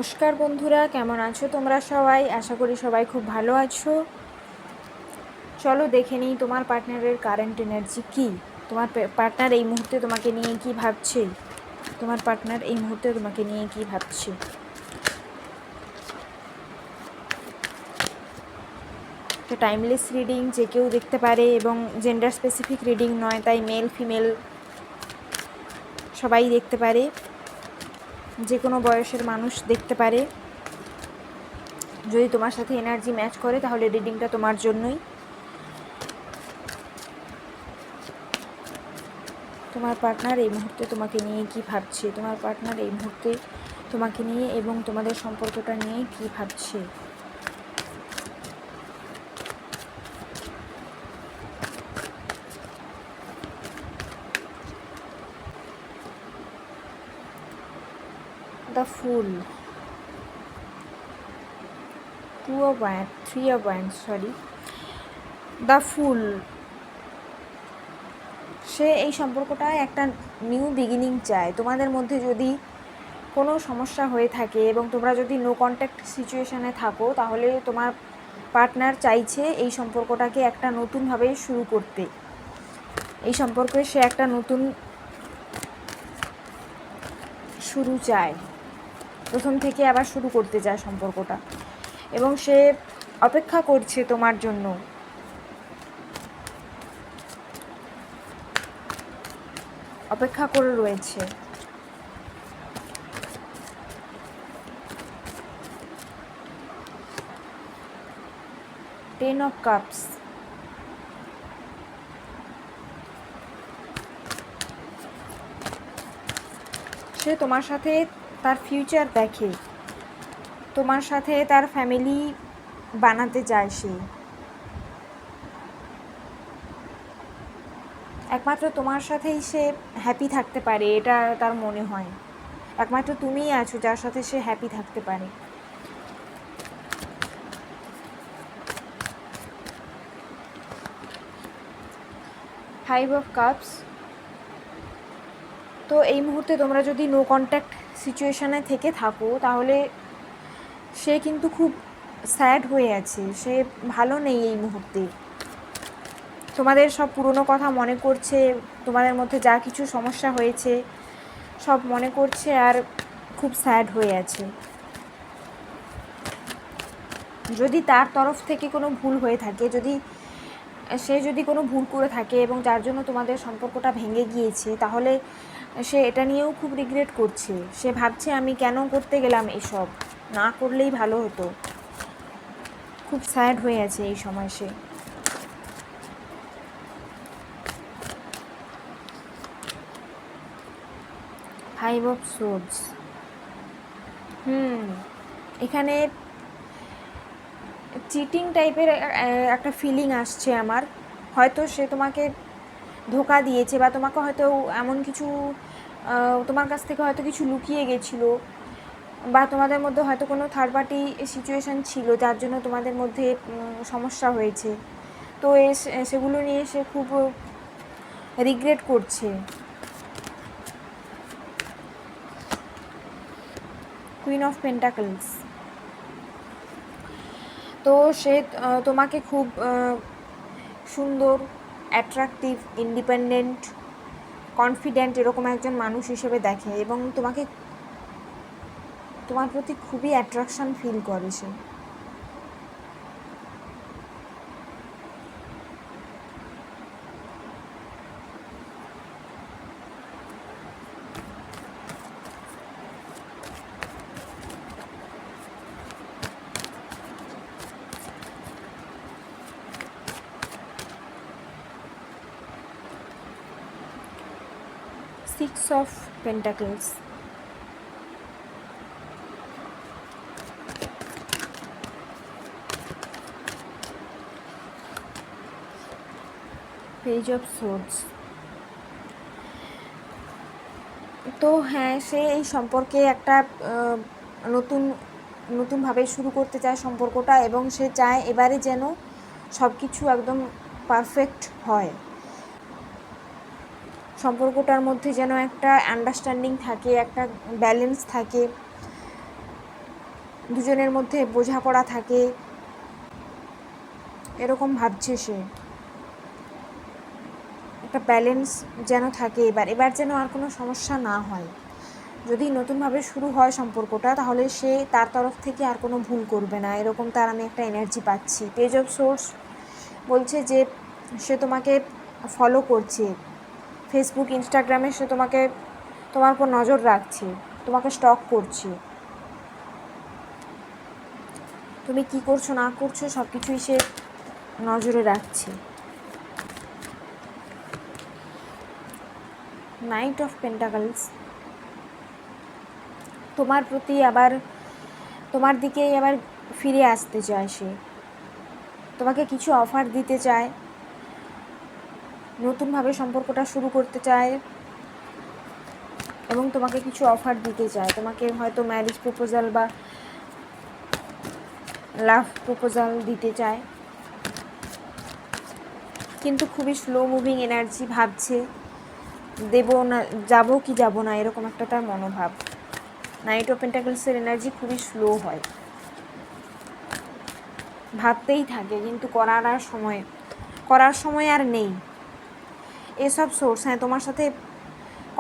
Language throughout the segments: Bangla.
নমস্কার বন্ধুরা, কেমন আছো তোমরা সবাই? আশা করি সবাই খুব ভালো আছো। চলো দেখে নিই তোমার পার্টনারের কারেন্ট এনার্জি কী। তোমার পার্টনার এই মুহূর্তে তোমাকে নিয়ে কি ভাবছে। তোমার পার্টনার এই মুহূর্তে তোমাকে নিয়ে কি ভাবছে। তো টাইমলেস রিডিং যে কেউ দেখতে পারে এবং জেন্ডার স্পেসিফিক রিডিং নয়, তাই মেল ফিমেল সবাই দেখতে পারে, যে কোনো বয়সের মানুষ দেখতে পারে। যদি তোমার সাথে এনার্জি ম্যাচ করে তাহলে রিডিংটা তোমার জন্যই। তোমার পার্টনার এই মুহূর্তে তোমাকে নিয়ে কি ভাবছে। তোমার পার্টনার এই মুহূর্তে তোমাকে নিয়ে এবং তোমাদের সম্পর্কটা নিয়ে কি ভাবছে। The fool, 3 of wands, the fool. সে এই সম্পর্কটায় একটা নিউ বিগিনিং চায়। তোমাদের মধ্যে যদি কোনো সমস্যা হয়ে থাকে এবং তোমরা যদি নো কন্ট্যাক্ট সিচুয়েশানে থাকো, তাহলে তোমার পার্টনার চাইছে এই সম্পর্কটাকে একটা নতুনভাবে শুরু করতে। এই সম্পর্কে সে একটা নতুন শুরু চায়, প্রথম থেকে আবার শুরু করতে চায় সম্পর্কটা, এবং সে অপেক্ষা করছে তোমার জন্য। অপেক্ষা করে রয়েছে। টেন অফ কাপস, সে তোমার সাথে তার ফিউচার দেখে, তোমার সাথে তার ফ্যামিলি বানাতে চায়। সে একমাত্র তোমার সাথেই সে হ্যাপি থাকতে পারে, এটা তার মনে হয়। একমাত্র তুমিই আছো যার সাথে সে হ্যাপি থাকতে পারে। Five of cups. তো এই মুহূর্তে তোমরা যদি নো কন্ট্যাক্ট সিচুয়েশানে থেকে থাকো, তাহলে সে কিন্তু খুব স্যাড হয়ে আছে, সে ভালো নেই এই মুহূর্তে। তোমাদের সব পুরনো কথা মনে করছে, তোমাদের মধ্যে যা কিছু সমস্যা হয়েছে সব মনে করছে আর খুব স্যাড হয়ে আছে। যদি তার তরফ থেকে কোনো ভুল হয়ে থাকে, সে যদি কোনো ভুল করে থাকে এবং যার জন্য তোমাদের সম্পর্কটা ভেঙে গিয়েছে, তাহলে সে এটা নিয়েও খুব রিগ্রেট করছে। সে ভাবছে আমি কেন করতে গেলাম এসব, না করলেই ভালো হতো। খুব স্যাড হয়ে আছে এই সময় সে। Five of swords. এখানে চিটিং টাইপের একটা ফিলিং আসছে আমার। হয়তো সে তোমাকে ধোকা দিয়েছে, বা তোমাকে হয়তো এমন কিছু, তোমার কাছ থেকে হয়তো কিছু লুকিয়ে গেছিলো, বা তোমাদের মধ্যে হয়তো কোনো থার্ড পার্টি সিচুয়েশান ছিল যার জন্য তোমাদের মধ্যে সমস্যা হয়েছে। তো সেগুলো নিয়ে সে খুব রিগ্রেট করছে। Queen of pentacles. তো সে তোমাকে খুব সুন্দর, অ্যাট্রাকটিভ, ইন্ডিপেন্ডেন্ট, কনফিডেন্ট এরকম একজন মানুষ হিসেবে দেখে, এবং তোমার প্রতি খুবই অ্যাট্রাকশান ফিল করে সে। Six of pentacles. Page of swords. তো হ্যাঁ, সে এই সম্পর্কে একটা নতুনভাবে শুরু করতে চায় সম্পর্কটা, এবং সে চায় এবারে যেন সব কিছু একদম পারফেক্ট হয়। সম্পর্কটার মধ্যে যেন একটা আন্ডারস্ট্যান্ডিং থাকে, একটা ব্যালেন্স থাকে। দুজনের মধ্যে বোঝাপড়া থাকে, এরকম ভাবছে সে। একটা ব্যালেন্স যেন থাকে, এবার যেন আর কোনো সমস্যা না হয়। যদি নতুনভাবে শুরু হয় সম্পর্কটা, তাহলে সে তার তরফ থেকে আর কোনো ভুল করবে না, এরকম তার আমি একটা এনার্জি পাচ্ছি। পেজ অফ সোর্স বলছে যে সে তোমাকে ফলো করছে, ফেসবুক ইনস্টাগ্রামে সে তোমার উপর নজর রাখছে, তোমাকে স্টক করছে। তুমি কি করছো না করছো সব কিছুই সে নজরে রাখছে। নাইট অফ পেন্টাকলস তোমার প্রতি আবার, তোমার দিকেই আবার ফিরে আসতে চায় সে, তোমাকে কিছু অফার দিতে চায়, নতুনভাবে সম্পর্কটা শুরু করতে চায় এবং তোমাকে কিছু অফার দিতে চায়। তোমাকে হয়তো ম্যারেজ প্রপোজাল বা লাভ প্রপোজাল দিতে চায়, কিন্তু খুবই স্লো মুভিং এনার্জি, ভাবছে দেবো না, যাবো কি যাবো না, এরকম একটা তার মনোভাব। নাইট অফ পেন্টাকলসের এনার্জি খুবই স্লো হয়, ভাবতেই থাকে কিন্তু করার সময় আর নেই। এসব সোর্স হ্যাঁ তোমার সাথে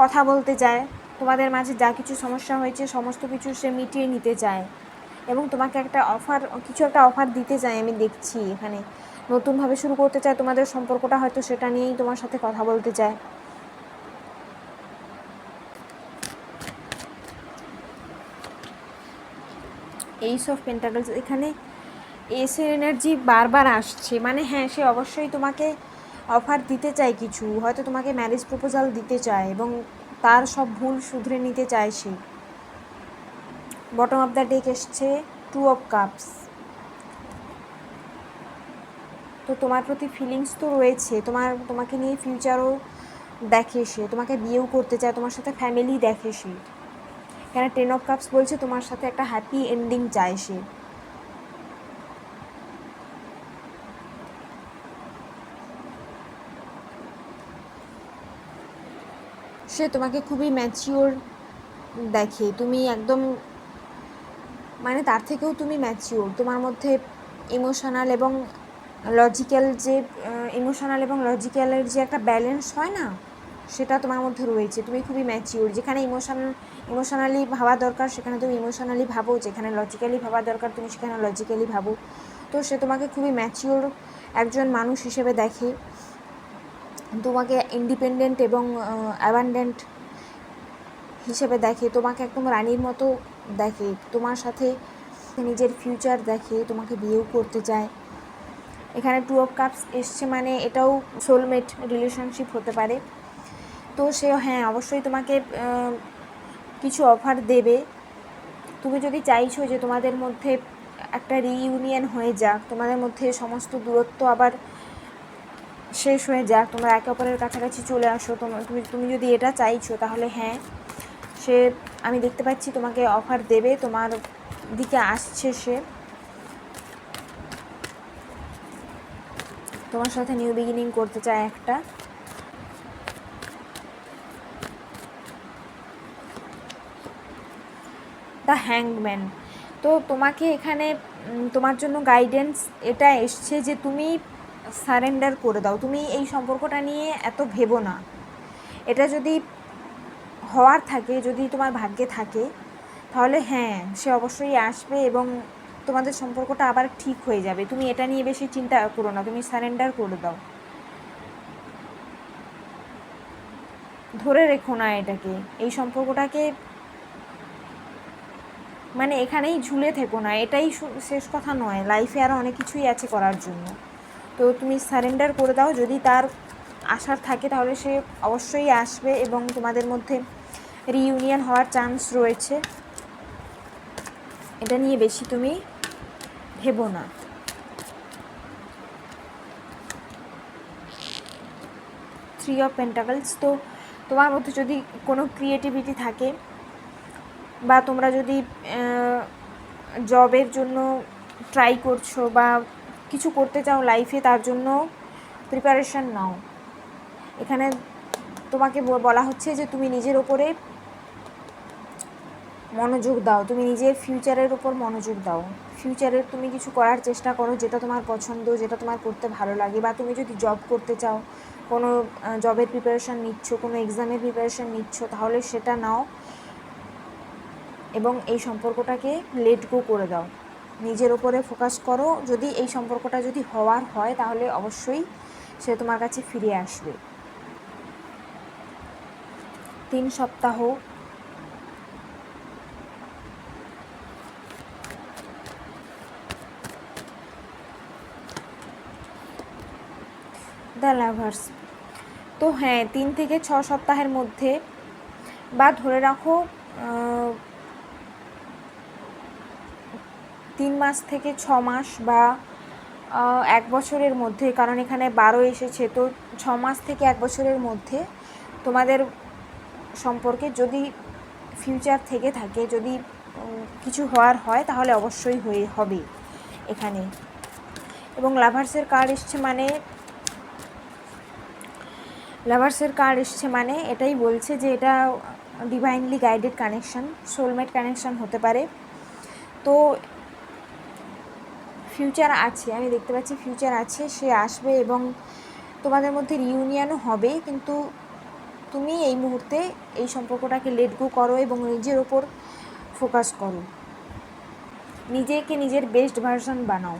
কথা বলতে চায়, তোমাদের মাঝে যা কিছু সমস্যা হয়েছে সমস্ত কিছু সে মিটিয়ে নিতে চায় এবং তোমাকে কিছু একটা অফার দিতে চায়। আমি দেখছি এখানে নতুনভাবে শুরু করতে চায় তোমাদের সম্পর্কটা, হয়তো সেটা নিয়েই তোমার সাথে কথা বলতে চায়। এইস অফ পেন্টাকলস, এখানে এসের এনার্জি বারবার আসছে, মানে হ্যাঁ সে অবশ্যই তোমাকে অফার দিতে চায় কিছু, হয়তো তোমাকে ম্যারেজ প্রপোজাল দিতে চায় এবং তার সব ভুল শুধরে নিতে চায় সে। বটম অফ দ্য ডেক এসছে 2 অফ কাপস। তো তোমার প্রতি ফিলিংস তো রয়েছে, তোমাকে নিয়ে ফিউচারও দেখে সে, তোমাকে বিয়েও করতে চায়, তোমার সাথে ফ্যামিলি দেখে সে। এখানে 10 অফ কাপস বলছে তোমার সাথে একটা হ্যাপি এন্ডিং চায় সে। সে তোমাকে খুবই ম্যাচিওর দেখে, তুমি একদম মানে তার থেকেও তুমি ম্যাচিওর। তোমার মধ্যে ইমোশনাল এবং লজিক্যালের যে একটা ব্যালেন্স হয় না, সেটা তোমার মধ্যে রয়েছে। তুমি খুবই ম্যাচিওর, যেখানে ইমোশনালি ভাবা দরকার সেখানে তুমি ইমোশনালি ভাবো, যেখানে লজিক্যালি ভাবা দরকার তুমি সেখানে লজিক্যালি ভাবো। তো সে তোমাকে খুবই ম্যাচিওর একজন মানুষ হিসেবে দেখে, তোমাকে ইন্ডিপেন্ডেন্ট এবং অ্যাবান্ডেন্ট হিসেবে দেখে, তোমাকে একদম রানীর মতো দেখে, তোমার সাথে নিজের ফিউচার দেখে, তোমাকে বিয়েও করতে চায়। এখানে 2 অফ কাপস এসছে, মানে এটাও সোলমেট রিলেশনশিপ হতে পারে। তো সে হ্যাঁ অবশ্যই তোমাকে কিছু অফার দেবে। তুমি যদি চাইছো যে তোমাদের মধ্যে একটা রিইউনিয়ন হয়ে যাক, তোমাদের মধ্যে সমস্ত দূরত্ব আবার শেষ হয়ে যাক, তোমরা একে অপরের কাছাকাছি চলে আসো, তুমি যদি এটা চাইছো, তাহলে হ্যাঁ সে, আমি দেখতে পাচ্ছি তোমাকে অফার দেবে, তোমার দিকে আসছে সে, তোমার সাথে নিউ বিগিনিং করতে চায় একটা। দ্য হ্যাংম্যান, তো তোমাকে এখানে তোমার জন্য গাইডেন্স এটা এসছে যে তুমি সারেন্ডার করে দাও, তুমি এই সম্পর্কটা নিয়ে এত ভেবো না। এটা যদি হওয়ার থাকে, যদি তোমার ভাগ্যে থাকে, তাহলে হ্যাঁ সে অবশ্যই আসবে এবং তোমাদের সম্পর্কটা আবার ঠিক হয়ে যাবে। তুমি এটা নিয়ে বেশি চিন্তা করো না, তুমি সারেন্ডার করে দাও, ধরে রেখো না এটাকে, এই সম্পর্কটাকে, মানে এখানেই ঝুলে থেকো না, এটাই শেষ কথা নয়, লাইফে আরও অনেক কিছুই আছে করার জন্য। তো তুমি সারেন্ডার করে দাও, যদি তার আসার থাকে তাহলে সে অবশ্যই আসবে এবং তোমাদের মধ্যে রিইউনিয়ন হওয়ার চান্স রয়েছে। এটা নিয়ে বেশি তুমি ভেবো না। 3 অফ পেন্টাকলস, তো তোমার মধ্যে যদি কোনো ক্রিয়েটিভিটি থাকে বা তোমরা যদি জবের জন্য ট্রাই করছো বা কিছু করতে চাও লাইফে, তার জন্য প্রিপারেশান নাও। এখানে তোমাকে বলা হচ্ছে যে তুমি নিজের ওপরে মনোযোগ দাও, তুমি নিজের ফিউচারের উপর মনোযোগ দাও। ফিউচারের তুমি কিছু করার চেষ্টা করো যেটা তোমার পছন্দ, যেটা তোমার করতে ভালো লাগে। বা তুমি যদি জব করতে চাও, কোনো জবের প্রিপারেশান নিচ্ছ, কোনো এক্সামের প্রিপারেশান নিচ্ছ, তাহলে সেটা নাও এবং এই সম্পর্কটাকে লেট গো করে দাও। নিজের ওপরে ফোকাস করো। যদি এই সম্পর্কটা যদি হওয়ার হয় তাহলে অবশ্যই সে তোমার কাছে ফিরে আসবে। 3 সপ্তাহ দ্য লাভার্স। তো হ্যাঁ, 3 থেকে 6 সপ্তাহের মধ্যে, বা ধরে রাখো 3 মাস থেকে 6 মাস বা 1 বছরের মধ্যে, কারণ এখানে 12 এসেছে, তো 6 মাস থেকে 1 বছরের মধ্যে তোমাদের সম্পর্কে যদি ফিউচার থেকে থাকে, যদি কিছু হওয়ার হয় তাহলে অবশ্যই হবে এখানে। এবং লাভার্সের কার্ড এসছে মানে এটাই বলছে যে এটা divinely guided connection, soulmate connection হতে পারে। তো ফিউচার আছে, আমি দেখতে পাচ্ছি ফিউচার আছে, সে আসবে এবং তোমাদের মধ্যে রিউনিয়নও হবে। কিন্তু তুমি এই মুহূর্তে এই সম্পর্কটাকে লেট গো করো এবং নিজের ওপর ফোকাস করো, নিজেকে নিজের বেস্ট ভার্সন বানাও।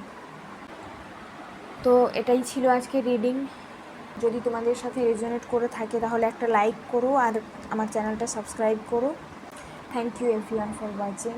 তো এটাই ছিল আজকে রিডিং। যদি তোমাদের সাথে রেজোনেট করে থাকে তাহলে একটা লাইক করো আর আমার চ্যানেলটা সাবস্ক্রাইব করো। Thank you everyone for watching.